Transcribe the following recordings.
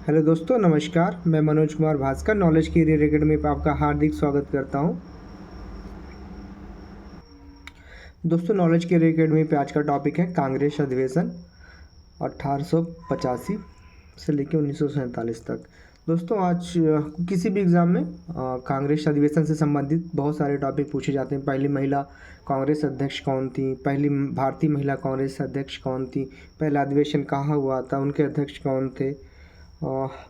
Hello दोस्तों, नमस्कार। मैं Manoj Kumar Bhaskar knowledge career academy पर आपका हार्दिक स्वागत करता हूं। दोस्तों, नॉलेज कैरियर एकेडमी पे आज का टॉपिक है कांग्रेस अधिवेशन 1885 से लेकर 1947 तक। दोस्तों, आज किसी भी एग्ज़ाम में कांग्रेस अधिवेशन से संबंधित बहुत सारे टॉपिक पूछे जाते हैं। पहली महिला कांग्रेस अध्यक्ष कौन थी, पहली भारतीय महिला कांग्रेस अध्यक्ष कौन थी, पहला अधिवेशन कहाँ हुआ था, उनके अध्यक्ष कौन थे,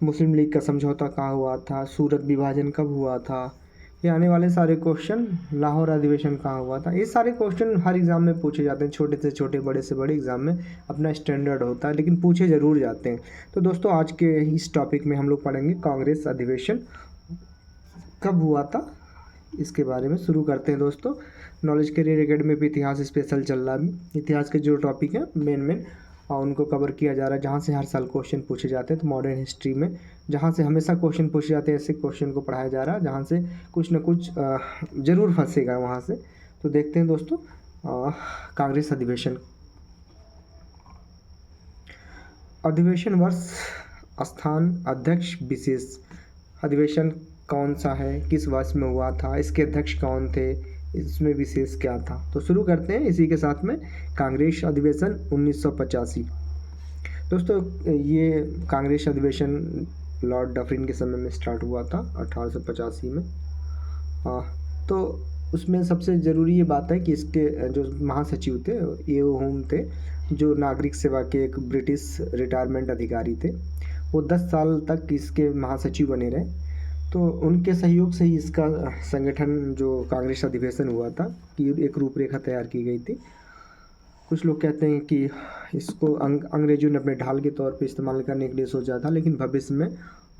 मुस्लिम लीग का समझौता कहाँ हुआ था, सूरत विभाजन कब हुआ था, ये आने वाले सारे क्वेश्चन, लाहौर अधिवेशन कहाँ हुआ था, ये सारे क्वेश्चन हर एग्ज़ाम में पूछे जाते हैं। छोटे से छोटे, बड़े से बड़े एग्ज़ाम में अपना स्टैंडर्ड होता है, लेकिन पूछे ज़रूर जाते हैं। तो दोस्तों, आज के इस टॉपिक में हम लोग पढ़ेंगे कांग्रेस अधिवेशन कब हुआ था, इसके बारे में शुरू करते हैं। दोस्तों, नॉलेज कैरियर एकेडमी पे इतिहास स्पेशल चल रहा है। इतिहास के जो टॉपिक हैं मेन और उनको कवर किया जा रहा है, जहाँ से हर साल क्वेश्चन पूछे जाते हैं। तो मॉडर्न हिस्ट्री में जहाँ से हमेशा क्वेश्चन पूछे जाते हैं, ऐसे क्वेश्चन को पढ़ाया जा रहा है जहाँ से कुछ न कुछ ज़रूर फंसेगा वहाँ से। तो देखते हैं दोस्तों, कांग्रेस अधिवेशन वर्ष, स्थान, अध्यक्ष विशेष। अधिवेशन कौन सा है, किस वर्ष में हुआ था, इसके अध्यक्ष कौन थे, इसमें विशेष क्या था। तो शुरू करते हैं इसी के साथ में। कांग्रेस अधिवेशन 1985। दोस्तों, ये कांग्रेस अधिवेशन लॉर्ड डफरिन के समय में स्टार्ट हुआ था 1885 में। तो उसमें सबसे ज़रूरी ये बात है कि इसके जो महासचिव थे ये होम थे, जो नागरिक सेवा के एक ब्रिटिश रिटायरमेंट अधिकारी थे। वो 10 साल तक इसके महासचिव बने रहे। तो उनके सहयोग से ही इसका संगठन, जो कांग्रेस अधिवेशन हुआ था, कि एक रूपरेखा तैयार की गई थी। कुछ लोग कहते हैं कि इसको अंग्रेजों ने अपने ढाल के तौर पे इस्तेमाल करने के लिए सोचा था, लेकिन भविष्य में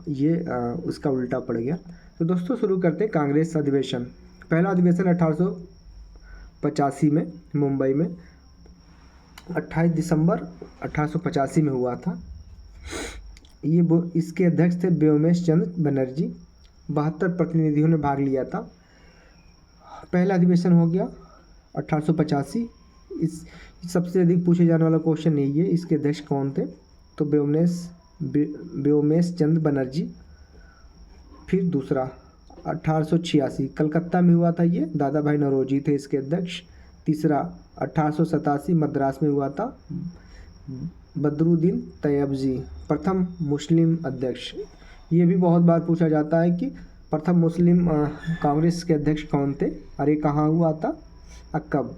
ये उसका उल्टा पड़ गया। तो दोस्तों, शुरू करते हैं कांग्रेस अधिवेशन। पहला अधिवेशन 1885 में मुंबई में 28 दिसंबर 1885 में हुआ था। इसके अध्यक्ष थे व्योमेश चंद्र बनर्जी। 72 प्रतिनिधियों ने भाग लिया था। पहला अधिवेशन हो गया 1885। इस सबसे अधिक पूछे जाने वाला क्वेश्चन यही है, इसके अध्यक्ष कौन थे। तो व्योमेश चंद्र बनर्जी। फिर दूसरा 1886 कलकत्ता में हुआ था, ये दादा भाई नौरोजी थे इसके अध्यक्ष। तीसरा 1887 मद्रास में हुआ था, बदरुद्दीन तैयबजी प्रथम मुस्लिम अध्यक्ष। ये भी बहुत बार पूछा जाता है कि प्रथम मुस्लिम कांग्रेस के अध्यक्ष कौन थे, अरे कहाँ हुआ था, कब।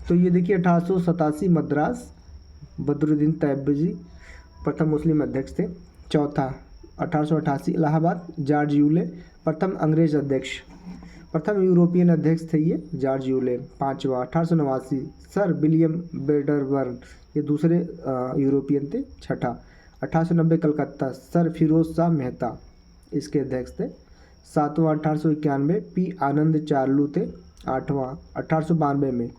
तो ये देखिए 1887 मद्रास, बदरुद्दीन तैयबजी प्रथम मुस्लिम अध्यक्ष थे। चौथा 1888 इलाहाबाद, जॉर्ज यूले प्रथम अंग्रेज अध्यक्ष। प्रथम यूरोपियन अध्यक्ष थे ये जॉर्ज यूले। पाँचवा 1889 सर विलियम बेडरबर्न, ये दूसरे यूरोपियन थे। छठा 1890 कलकत्ता, सर फिरोज शाह मेहता इसके अध्यक्ष थे। सातवां 1891 पी आनंद चार्लू थे। आठवां 1892 में,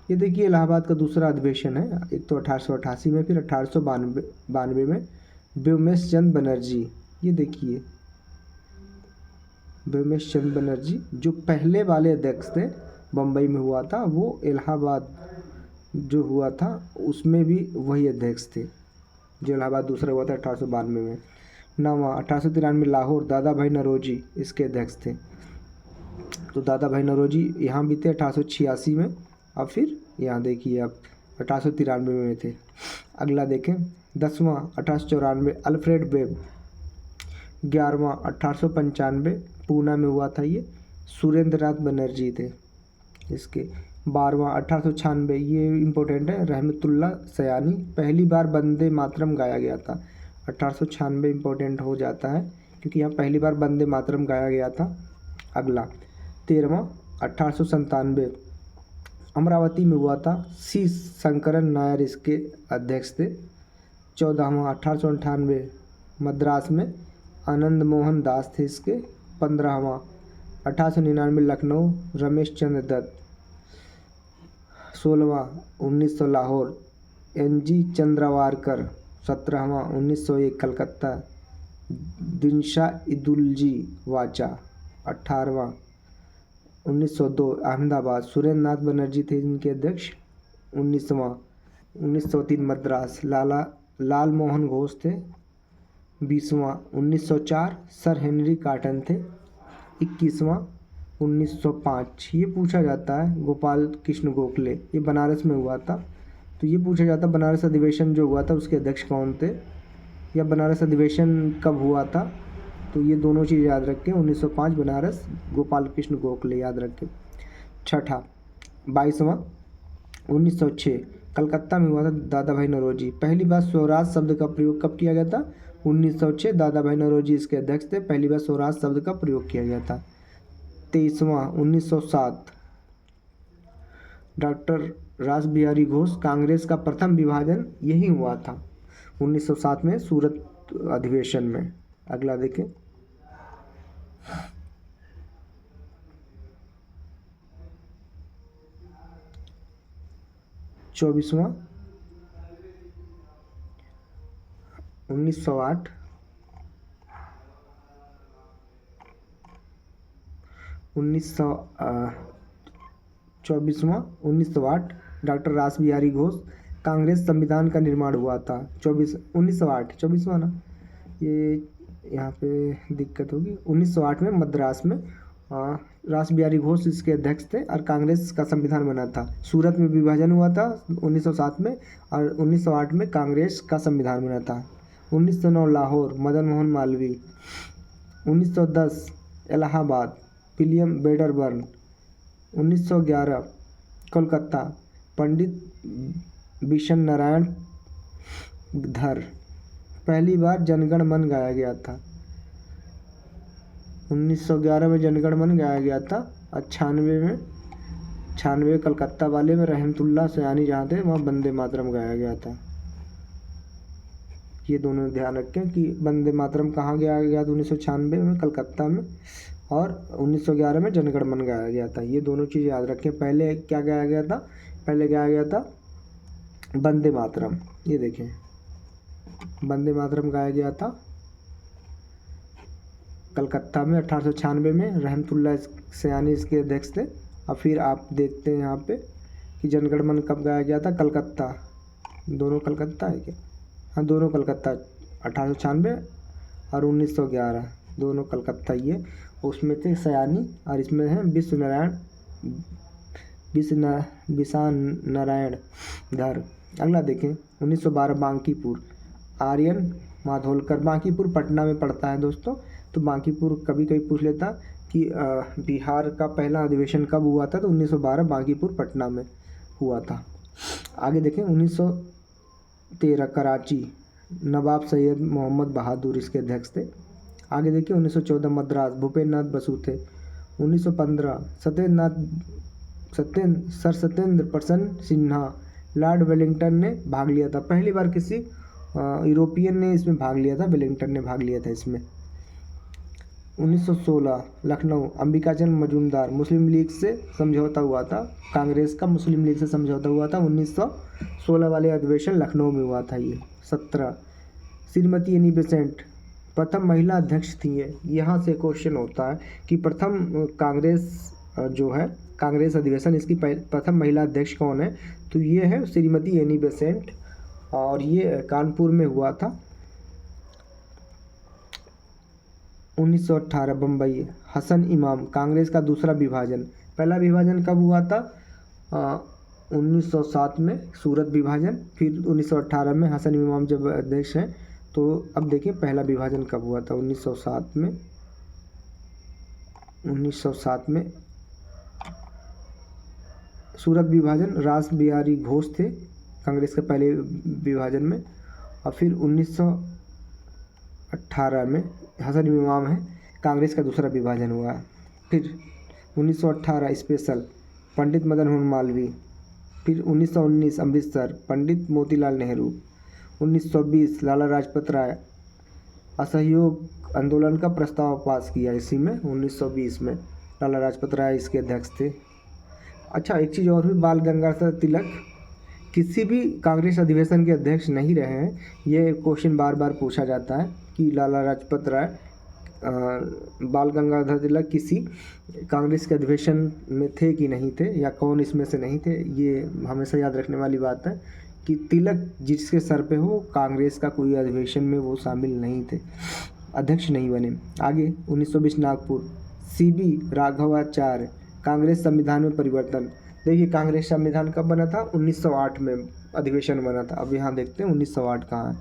ये देखिए इलाहाबाद का दूसरा अधिवेशन है। एक तो 1888 में, फिर 1892 में व्योमेश चंद्र बनर्जी। ये देखिए व्योमेश चंद्र बनर्जी जो पहले वाले अध्यक्ष थे, बम्बई में हुआ था, वो इलाहाबाद जो हुआ था उसमें भी वही अध्यक्ष थे। जो इलाहाबाद दूसरा हुआ था 1892 में। नौवां 1893 लाहौर, दादा भाई नौरोजी इसके अध्यक्ष थे। तो दादा भाई नौरोजी यहाँ भी थे 1886 में, और फिर यहाँ देखिए आप 1893 में थे। अगला देखें 10वां 1894 अल्फ्रेड वेब। 11वां 1895 पूना में हुआ था, ये सुरेंद्र नाथ बनर्जी थे इसके। 12वां 1896, ये इम्पोर्टेंट है, रहमतुल्लाह सयानी। पहली बार वंदे मातरम गाया गया था। 1896 इम्पोर्टेंट हो जाता है क्योंकि यहाँ पहली बार वंदे मातरम गाया गया था। अगला 13वां 1897 अमरावती में हुआ था, सी शंकरन नायर इसके अध्यक्ष थे। 14वां 1898 मद्रास में आनंद मोहन दास थे इसके। 15वां 1899 लखनऊ, रमेश चंद्र दत्त। 16वां 1900 लाहौर, एन.जी. चंद्रवारकर। 17वां 1901 कलकत्ता, दिनशा इदुल्जी वाचा। 18वां 1902 अहमदाबाद, सुरेंद्र नाथ बनर्जी थे इनके अध्यक्ष। 19वां 1903 मद्रास, लाल मोहन घोष थे। 20वां 1904 सर हेनरी कॉटन थे। 21वां 1905 ये पूछा जाता है गोपाल कृष्ण गोखले, ये बनारस में हुआ था। तो ये पूछा जाता बनारस अधिवेशन जो हुआ था उसके अध्यक्ष कौन थे, या बनारस अधिवेशन कब हुआ था। तो ये दोनों चीज़ याद रखें, 1905 बनारस, गोपाल कृष्ण गोखले याद रखें। छठा 22वां 1906 कलकत्ता में हुआ था दादा भाई नौरोजी। पहली बार स्वराज शब्द का प्रयोग कब किया गया था, 1906 दादा भाई नौरोजी इसके अध्यक्ष थे, पहली बार स्वराज शब्द का प्रयोग किया गया था। 23वां 1907 डॉक्टर रास बिहारी घोष, कांग्रेस का प्रथम विभाजन यही हुआ था 1907 में सूरत अधिवेशन में। अगला देखें 24वां 1908 24वां 1908 डॉक्टर रास बिहारी घोष, कांग्रेस संविधान का निर्माण हुआ था। 1908 24वां ना, ये यहाँ पे दिक्कत होगी। 1908 में मद्रास में रास बिहारी घोष इसके अध्यक्ष थे और कांग्रेस का संविधान बना था। सूरत में विभाजन हुआ था 1907 में और 1908 में कांग्रेस का संविधान बना था। 1909 लाहौर मदन मोहन मालवीय। 1910 Allahabad William Wedderburn. 1911 कोलकाता पंडित बिशन नारायण धर। पहली बार जनगण मन गाया गया था 1911 में जनगण मन गाया गया था। और 96 कलकत्ता वाले में रहमतुल्लाह सयानी जहाँ थे वहाँ वंदे मातरम गाया गया था। ये दोनों ध्यान रखें कि वंदे मातरम कहाँ गाया गया था, 1996 में कलकत्ता में, और 1911 में जनगण मन गाया गया था। ये दोनों चीज़ याद रखें। पहले क्या गाया गया था, पहले गाया गया था वंदे मातरम। ये देखें वंदे मातरम गाया गया था कलकत्ता में 1896 में, रहमतुल्लाह सयानी इसके अध्यक्ष थे। और फिर आप देखते हैं यहाँ पे कि जनगण मन कब गाया गया था, कलकत्ता। दोनों कलकत्ता है क्या, हाँ दोनों कलकत्ता, 1896 और 1911 दोनों कलकत्ता। ये उसमें थे सयानी और इसमें है बिसान नारायण धर। अगला देखें 1912 बांकीपुर आर्यन माधोलकर। बांकीपुर पटना में पड़ता है दोस्तों। तो बांकीपुर कभी कभी पूछ लेता कि बिहार का पहला अधिवेशन कब हुआ था, तो 1912 बांकीपुर पटना में हुआ था। आगे देखें 1913 कराची नवाब सैयद मोहम्मद बहादुर इसके अध्यक्ष थे। आगे देखिए 1914 मद्रास भूपेंद्र नाथ बसु थे। 1915 सर सत्येंद्र प्रसन्न सिन्हा लॉर्ड वेलिंगटन ने भाग लिया था। पहली बार किसी यूरोपियन ने इसमें भाग लिया था, वेलिंगटन ने भाग लिया था इसमें। 1916 लखनऊ अंबिकाचंद मजूमदार मुस्लिम लीग से समझौता हुआ था, कांग्रेस का मुस्लिम लीग से समझौता हुआ था। 1916 वाले अधिवेशन लखनऊ में हुआ था ये। 17 श्रीमती एनी बेसेंट प्रथम महिला अध्यक्ष थी। यहाँ से क्वेश्चन होता है कि प्रथम कांग्रेस जो है कांग्रेस अधिवेशन इसकी प्रथम महिला अध्यक्ष कौन है, तो ये है श्रीमती एनी बेसेंट और ये कानपुर में हुआ था। 1918 बम्बई हसन इमाम कांग्रेस का दूसरा विभाजन। पहला विभाजन कब हुआ था, 1907 में सूरत विभाजन, फिर 1918 में हसन इमाम जब अध्यक्ष हैं। तो अब देखिए पहला विभाजन कब हुआ था, 1907 में। 1907 में सूरत विभाजन रास बिहारी घोष थे कांग्रेस के पहले विभाजन में। और फिर 1918 में हसन इमाम है, कांग्रेस का दूसरा विभाजन हुआ। फिर 1918 स्पेशल पंडित मदन मोहन मालवीय। फिर 1919 अमृतसर पंडित मोतीलाल नेहरू। 1920 लाला लाजपत राय असहयोग आंदोलन का प्रस्ताव पास किया इसी में। 1920 में लाला लाजपत राय इसके अध्यक्ष थे। अच्छा एक चीज़ और भी, बाल गंगाधर तिलक किसी भी कांग्रेस अधिवेशन के अध्यक्ष नहीं रहे हैं। ये क्वेश्चन बार बार पूछा जाता है कि लाला लाजपत राय बाल गंगाधर तिलक किसी कांग्रेस के अधिवेशन में थे कि नहीं थे, या कौन इसमें से नहीं थे। ये हमेशा याद रखने वाली बात है कि तिलक जिसके सर पे हो, कांग्रेस का कोई अधिवेशन में वो शामिल नहीं थे, अध्यक्ष नहीं बने। आगे 1920 नागपुर, सीबी राघवाचार्य, कांग्रेस संविधान में परिवर्तन। देखिए कांग्रेस संविधान कब बना था? 1908 में अधिवेशन बना था। अब यहाँ देखते हैं 1908 कहाँ है।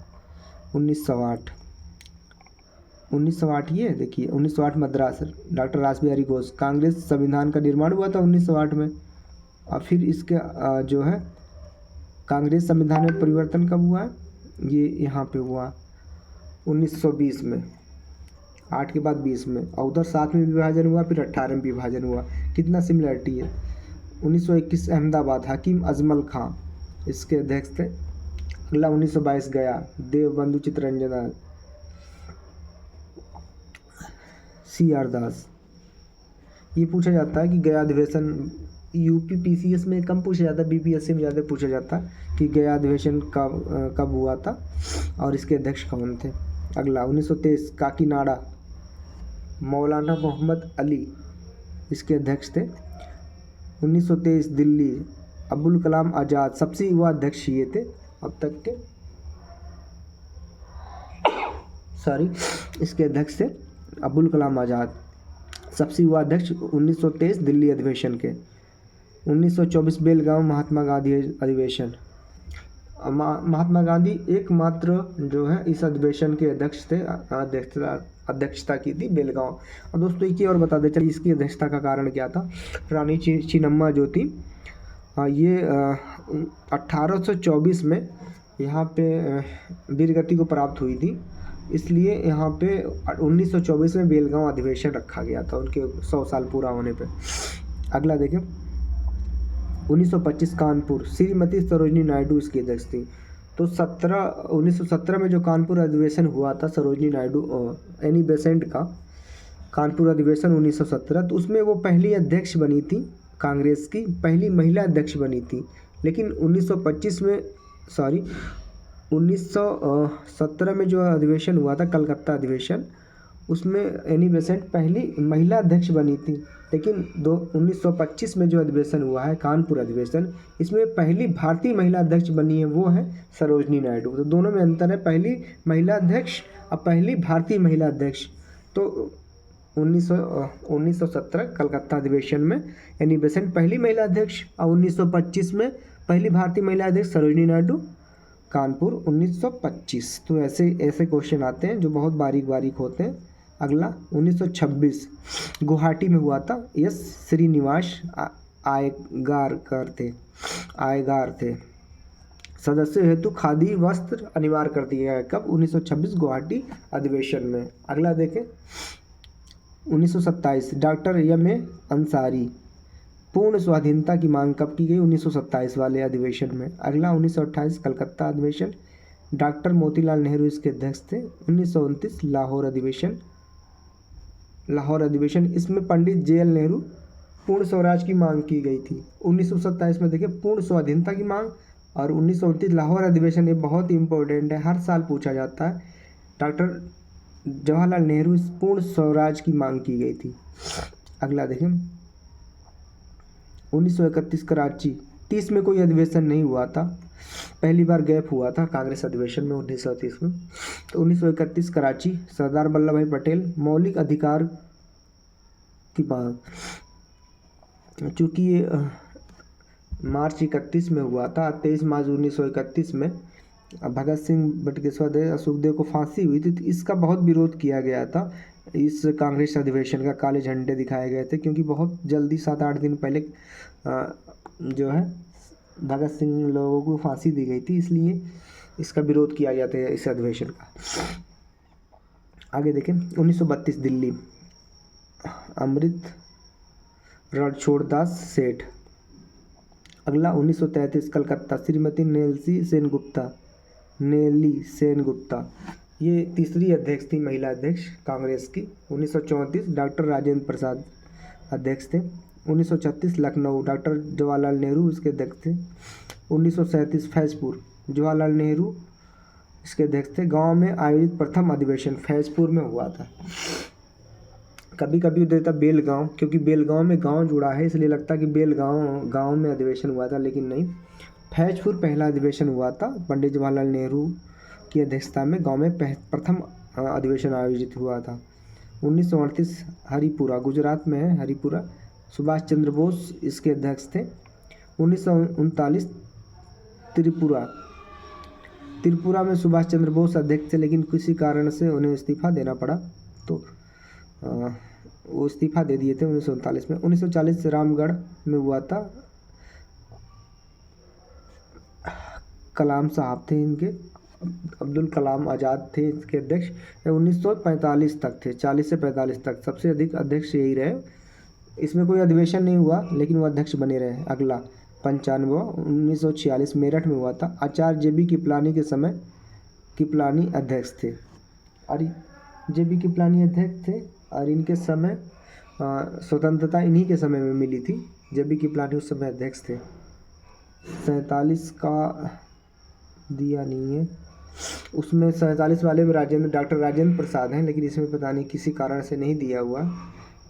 1908 ये देखिए 1908 मद्रास, डॉक्टर रासबिहारी घोष। कांग्रेस संविधान का निर्माण हुआ था 1908 में। और फिर इसके जो है कांग्रेस संविधान में परिवर्तन कब हुआ है? ये यहाँ पे हुआ 1920 में, 8 के बाद 20 में। और उधर 7 में विभाजन हुआ, फिर 18 में विभाजन हुआ। कितना सिमिलरिटी है। 1921 अहमदाबाद, हकीम अजमल खां इसके अध्यक्ष थे। अगला 1922 गया, देवबंधु चित्तरंजन, CR दास। ये पूछा जाता है कि गया अधिवेशन, यूपी PCS में कम पूछा जाता है, BPSC में ज़्यादा पूछा जाता है कि गया अधिवेशन कब हुआ था और इसके अध्यक्ष कौन थे। अगला 1923 काकीनाडा, मौलाना मोहम्मद अली इसके अध्यक्ष थे। 1923 दिल्ली, अब्दुल कलाम आज़ाद, सबसे युवा अध्यक्ष ये थे अब तक के, इसके अध्यक्ष थे अब्दुल कलाम आज़ाद, सबसे युवा अध्यक्ष 1923 दिल्ली अधिवेशन के। 1924 बेलगांव महात्मा गांधी अधिवेशन। महात्मा गांधी एकमात्र जो है इस अधिवेशन के अध्यक्ष थे, अध्यक्षता की थी बेलगांव। अब दोस्तों एक और बता दें, चलिए इसकी अध्यक्षता का कारण क्या था। रानी चिन्नम्मा जो थी ये 1824 में यहाँ पे वीरगति को प्राप्त हुई थी, इसलिए यहाँ पे 1924 में बेलगांव अधिवेशन रखा गया था उनके 100 साल पूरा होने पे। अगला देखें 1925 कानपुर, श्रीमती सरोजनी नायडू इसकी अध्यक्ष थी। तो 1917 में जो कानपुर अधिवेशन हुआ था सरोजनी नायडू एनी बेसेंट का कानपुर अधिवेशन 1917, तो उसमें वो पहली अध्यक्ष बनी थी, कांग्रेस की पहली महिला अध्यक्ष बनी थी। लेकिन 1917 में जो अधिवेशन हुआ था कलकत्ता अधिवेशन, उसमें एनी बेसेंट पहली महिला अध्यक्ष बनी थी। लेकिन 1925 में जो अधिवेशन हुआ है कानपुर अधिवेशन, इसमें पहली भारतीय महिला अध्यक्ष बनी है वो है सरोजनी नायडू। तो दोनों में अंतर है, पहली महिला अध्यक्ष और पहली भारतीय महिला अध्यक्ष। तो 1917 कलकत्ता अधिवेशन में एनी बेसेंट पहली महिला अध्यक्ष और 1925 में पहली भारतीय महिला अध्यक्ष सरोजनी नायडू, कानपुर 1925। तो ऐसे क्वेश्चन आते हैं जो बहुत बारीक होते हैं। अगला 1926 गुवाहाटी में हुआ था, एस श्रीनिवास आयगार थे। सदस्य हेतु खादी वस्त्र अनिवार्य कर दिया गया कब? 1926 गुवाहाटी अधिवेशन में। अगला देखें 1927 डॉक्टर एम ए अंसारी, पूर्ण स्वाधीनता की मांग कब की गई? 1927 वाले अधिवेशन में। अगला 1928 कलकत्ता अधिवेशन, डॉक्टर मोतीलाल नेहरू इसके अध्यक्ष थे। 1929 लाहौर अधिवेशन, इसमें पंडित JL नेहरू पूर्ण स्वराज की मांग की गई थी। 1927 में देखिए पूर्ण स्वाधीनता की मांग, और 1929 लाहौर अधिवेशन, ये बहुत इंपॉर्टेंट है, हर साल पूछा जाता है। डॉक्टर जवाहरलाल नेहरू पूर्ण स्वराज की मांग की गई थी। अगला देखें 1931 कराची, 30 में कोई अधिवेशन नहीं हुआ था, पहली बार गैप हुआ था कांग्रेस अधिवेशन में 1930 में। तो 1931 कराची, सरदार वल्लभ भाई पटेल, मौलिक अधिकार की मांग, चूँकि ये मार्च 31 में हुआ था, 23 मार्च 1931 में भगत सिंह बटुकेश्वर सुखदेव को फांसी हुई थी, तो इसका बहुत विरोध किया गया था। इस कांग्रेस अधिवेशन का काले झंडे दिखाए गए थे, क्योंकि बहुत जल्दी 7-8 दिन पहले जो है भगत सिंह लोगों को फांसी दी गई थी, इसलिए इसका विरोध किया जाता है इस अधिवेशन का। आगे देखें 1932 दिल्ली, अमृत रणछोड़दास सेठ। अगला 1933 कलकत्ता, श्रीमती नेली सेनगुप्ता, ये तीसरी अध्यक्ष थी, महिला अध्यक्ष कांग्रेस की। 1934 डॉक्टर राजेंद्र प्रसाद अध्यक्ष थे। 1936 लखनऊ, डॉक्टर जवाहरलाल नेहरू इसके अध्यक्ष थे। 1937 फैजपुर, जवाहरलाल नेहरू इसके अध्यक्ष थे। गांव में आयोजित प्रथम अधिवेशन फैजपुर में हुआ था। कभी कभी देता बेलगांव, क्योंकि बेलगांव में गांव जुड़ा है इसलिए लगता है कि बेलगांव गांव में अधिवेशन हुआ था, लेकिन नहीं, फैजपुर पहला अधिवेशन हुआ था पंडित जवाहरलाल नेहरू की अध्यक्षता में, गांव में प्रथम अधिवेशन आयोजित हुआ था। 1938 हरिपुरा, गुजरात में है हरिपुरा, सुभाष चंद्र बोस इसके अध्यक्ष थे। 1939 त्रिपुरा में सुभाष चंद्र बोस अध्यक्ष थे, लेकिन किसी कारण से उन्हें इस्तीफा देना पड़ा, तो वो इस्तीफा दे दिए थे 1939 में। 1940 रामगढ़ में हुआ था, कलाम साहब थे इनके, अब्दुल कलाम आज़ाद थे इसके अध्यक्ष। 1945 तक थे, 40 से 45 तक सबसे अधिक अध्यक्ष यही रहे। इसमें कोई अधिवेशन नहीं हुआ, लेकिन वो अध्यक्ष बने रहे। अगला 95 1946 मेरठ में हुआ था, आचार्य JB कृपलानी के समय कृपलानी अध्यक्ष थे, और JB कृपलानी अध्यक्ष थे, और इनके समय स्वतंत्रता इन्हीं के समय में मिली थी। JB कृपलानी उस समय अध्यक्ष थे। 47 का दिया नहीं है, उसमें 47 वाले में डॉक्टर राजेंद्र प्रसाद हैं, लेकिन इसमें पता नहीं किसी कारण से नहीं दिया हुआ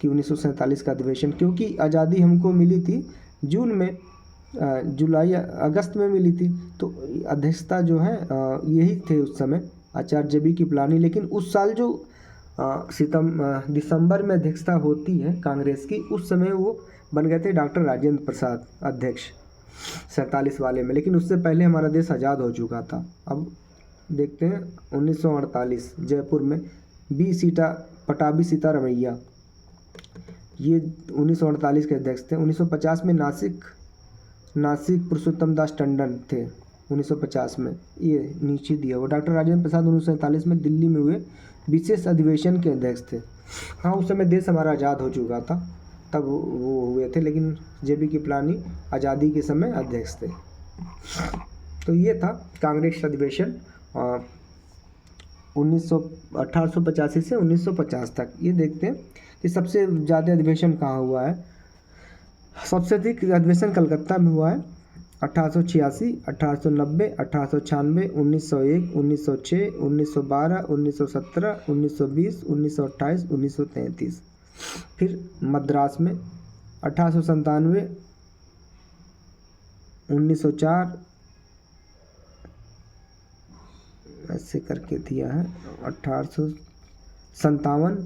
कि 1947 का अधिवेशन, क्योंकि आज़ादी हमको मिली थी जून में, अगस्त में मिली थी, तो अध्यक्षता जो है यही थे उस समय आचार्य JB कृपलानी। लेकिन उस साल जो दिसंबर में अध्यक्षता होती है कांग्रेस की, उस समय वो बन गए थे डॉक्टर राजेंद्र प्रसाद अध्यक्ष 47 वाले में, लेकिन उससे पहले हमारा देश आज़ाद हो चुका था। अब देखते हैं 1948 जयपुर में पटाभी सीतारमैया, ये 1948 के अध्यक्ष थे। 1950 में नासिक पुरुषोत्तम दास टंडन थे 1950 में, ये नीचे दिया हुआ। डॉक्टर राजेंद्र प्रसाद 1947 में दिल्ली में हुए विशेष अधिवेशन के अध्यक्ष थे। हाँ, उस समय देश हमारा आज़ाद हो चुका था, तब वो हुए थे, लेकिन JB कृपलानी आज़ादी के समय अध्यक्ष थे। तो ये था कांग्रेस अधिवेशन 1885 से 1950 तक। ये देखते हैं कि सबसे ज़्यादा अधिवेशन कहाँ हुआ है। सबसे अधिक अधिवेशन कलकत्ता में हुआ है, 1886, 1890, 1896, 1901, 1906, 1912, 1917, 1920, 1928, 1933। फिर मद्रास में 1897, 1904, ऐसे करके दिया है। 1857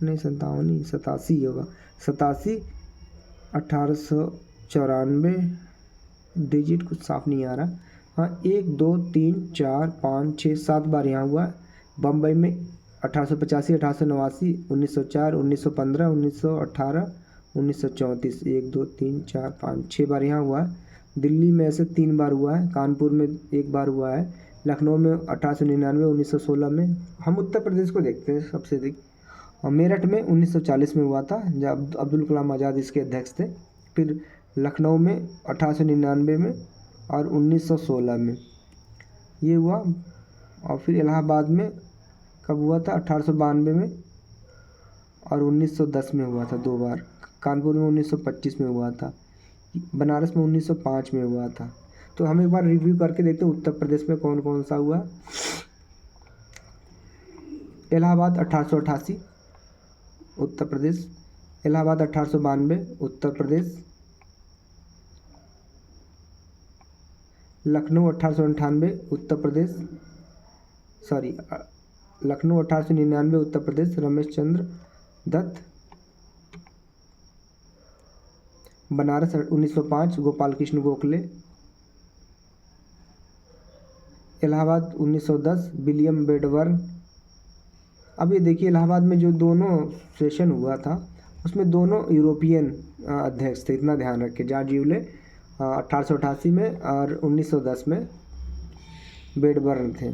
नहीं, 87 होगा, 87, 1894, डिजिट कुछ साफ नहीं आ रहा। हाँ, 1 2 3 4 5 6 7 बार यहाँ हुआ। बम्बई में 1885, 1889, 1904, 1915, 1918, 1934, 1 2 3 4 5 6 बार यहाँ हुआ है। दिल्ली में ऐसे 3 बार हुआ है, कानपुर में 1 बार हुआ है, लखनऊ में 1899, 1916 में। हम उत्तर प्रदेश को देखते हैं सबसे अधिक, और मेरठ में 1940 में हुआ था, जब अब्दुल कलाम आज़ाद इसके अध्यक्ष थे। फिर लखनऊ में 1899 में और 1916 में ये हुआ। और फिर इलाहाबाद में कब हुआ था, 1892 में और 1910 में हुआ था 2 बार। कानपुर में 1925 में हुआ था, बनारस में 1905 में हुआ था। तो हम एक बार रिव्यू करके देखते हैं उत्तर प्रदेश में कौन कौन सा हुआ। इलाहाबाद 1888 उत्तर प्रदेश, इलाहाबाद 1892 उत्तर प्रदेश, लखनऊ 1898 उत्तर प्रदेश, लखनऊ 1899 उत्तर प्रदेश, रमेश चंद्र दत्त। बनारस 1905 गोपाल कृष्ण गोखले। इलाहाबाद 1910 विलियम बेडवर्न। अब ये देखिए, इलाहाबाद में जो दोनों सेशन हुआ था उसमें दोनों यूरोपियन अध्यक्ष थे, इतना ध्यान रखें। जॉर्ज यूले 1888 में और 1910 में बेडवर्न थे।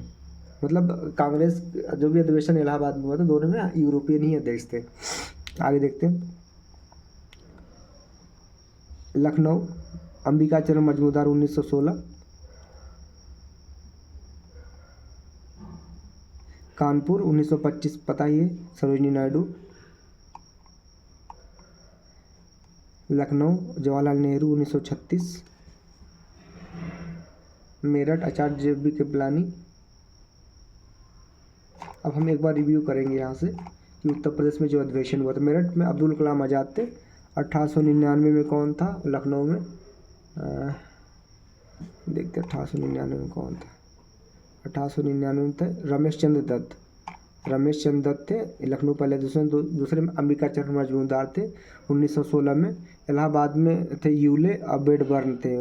मतलब कांग्रेस जो भी अधिवेशन इलाहाबाद में हुआ था, दोनों में यूरोपियन ही अध्यक्ष थे। आगे देखते हैं। लखनऊ अंबिकाचरण मजमूदार 1916, कानपुर 1925 पता ही है, सरोजिनी नायडू। लखनऊ जवाहरलाल नेहरू 1936, मेरठ आचार्य JB कृपलानी। अब हम एक बार रिव्यू करेंगे यहाँ से कि उत्तर प्रदेश में जो अधिवेशन हुआ था। मेरठ में अब्दुल कलाम आज़ाद थे। 1899 में कौन था, लखनऊ में देखते 1899 में कौन था। 1899 में थे रमेश चंद्र दत्त। रमेश चंद्र दत्त थे लखनऊ पहले, दूसरे में अंबिका चरण मजूमदार थे। 1916 में इलाहाबाद में थे यूले और बेडबर्न थे।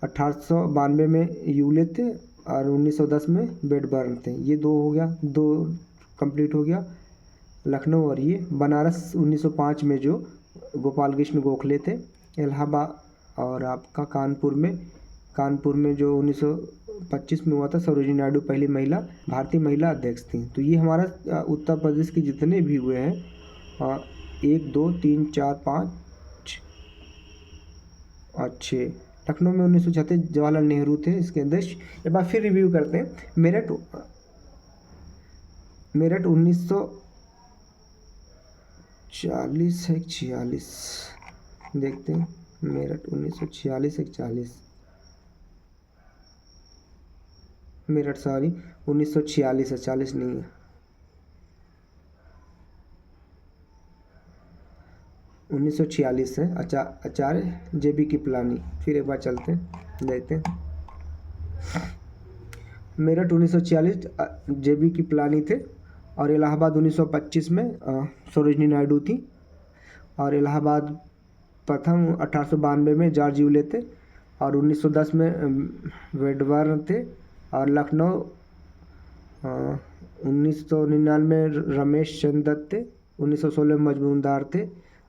1892 में यूले थे और 1910 में बेडबर्न थे। ये दो हो गया, दो कंप्लीट हो गया लखनऊ। और ये बनारस 1905 में जो गोपाल कृष्ण गोखले थे। इलाहाबाद और आपका कानपुर में जो 1925 में हुआ था, सरोजिनी नायडू पहली महिला भारतीय महिला अध्यक्ष थी। तो ये हमारा उत्तर प्रदेश के जितने भी हुए हैं 1 2 3 4 5 और 6। लखनऊ में 1936 जवाहरलाल नेहरू थे इसके अध्यक्ष। एक बार फिर रिव्यू करते हैं। मेरठ 1940 है 46, देखते हैं। मेरठ 1946 है 40, मेरठ सॉरी 1946 है 40 नहीं है। 1946 है। आचार्य JB कृपलानी। फिर एक बार चलते हैं देखते हैं। मेरठ 1946 JB कृपलानी थे और इलाहाबाद 1925 में सरोजिनी नायडू थी। और इलाहाबाद प्रथम 1892 में जॉर्ज यूले थे और 1910 में वेडबर्न थे। और लखनऊ 1999 में रमेश चंद्र दत्त थे। 1916 में मजूमदार थे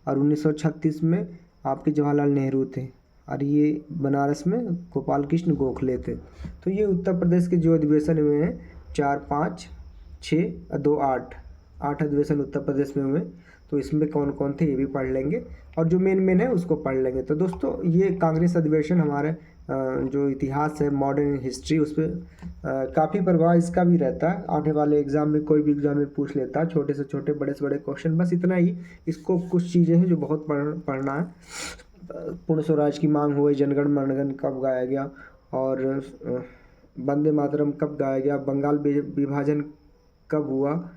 और 1936 में आपके जवाहरलाल नेहरू थे। और ये बनारस में गोपाल कृष्ण गोखले थे। तो ये उत्तर प्रदेश के जो अधिवेशन हुए हैं 4 5 6 2 8 अधिवेशन उत्तर प्रदेश में हुए। तो इसमें कौन कौन थे ये भी पढ़ लेंगे और जो मेन है उसको पढ़ लेंगे। तो दोस्तों ये कांग्रेस अधिवेशन हमारे जो इतिहास है, मॉडर्न हिस्ट्री, उस पर काफ़ी प्रभाव इसका भी रहता है। आने वाले एग्ज़ाम में कोई भी एग्ज़ाम में पूछ लेता है, छोटे से छोटे बड़े से बड़े क्वेश्चन। बस इतना ही। इसको कुछ चीज़ें हैं जो बहुत पढ़ना है। पूर्ण स्वराज की मांग हुई, जनगण मनगण कब गाया गया, और वंदे मातरम कब गाया गया, बंगाल विभाजन कब हुआ,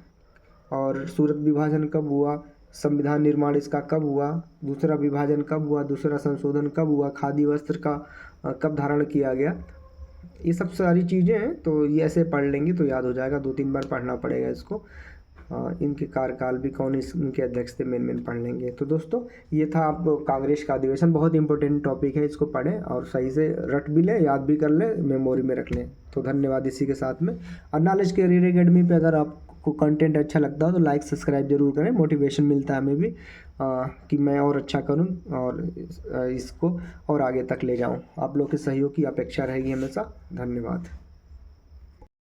और सूरत विभाजन कब हुआ, संविधान निर्माण इसका कब हुआ, दूसरा विभाजन कब हुआ, दूसरा संशोधन कब हुआ, खादी वस्त्र का कब धारण किया गया। ये सब सारी चीज़ें हैं। तो ये ऐसे पढ़ लेंगे तो याद हो जाएगा। 2-3 बार पढ़ना पड़ेगा इसको। इनके कार्यकाल भी कौन इनके अध्यक्ष थे मेन पढ़ लेंगे। तो दोस्तों ये था आप कांग्रेस का अधिवेशन। बहुत इंपॉर्टेंट टॉपिक है, इसको पढ़ें और सही से रट भी लें, याद भी कर लें, मेमोरी में रख लें। तो धन्यवाद इसी के साथ में। और नॉलेज कैरियर अकेडमी पे अगर आपको कंटेंट अच्छा लगता हो तो लाइक सब्सक्राइब जरूर करें। मोटिवेशन मिलता है हमें भी कि मैं और अच्छा करूं और इसको और आगे तक ले जाऊं। आप लोग के सहयोग की अपेक्षा रहेगी हमेशा। धन्यवाद।